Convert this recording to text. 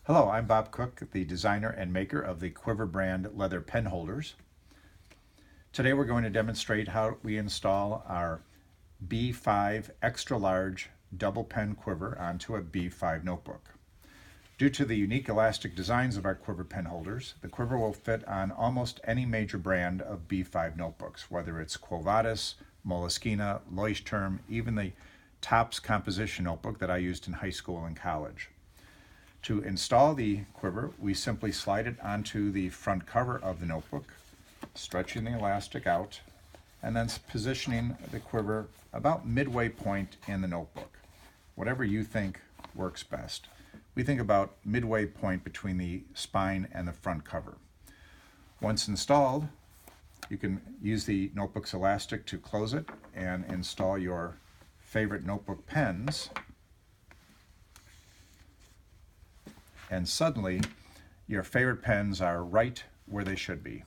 Hello, I'm Bob Cook, the designer and maker of the Quiver brand leather pen holders. Today we're going to demonstrate how we install our B5 extra large double pen quiver onto a B5 notebook. Due to the unique elastic designs of our Quiver pen holders, the quiver will fit on almost any major brand of B5 notebooks, whether it's Quo Vadis, Moleskine, Leuchtturm, even the Topps composition notebook that I used in high school and college. To install the quiver, we simply slide it onto the front cover of the notebook, stretching the elastic out, and then positioning the quiver about midway point in the notebook. Whatever you think works best. We think about midway point between the spine and the front cover. Once installed, you can use the notebook's elastic to close it and install your favorite notebook pens. And suddenly your favorite pens are right where they should be.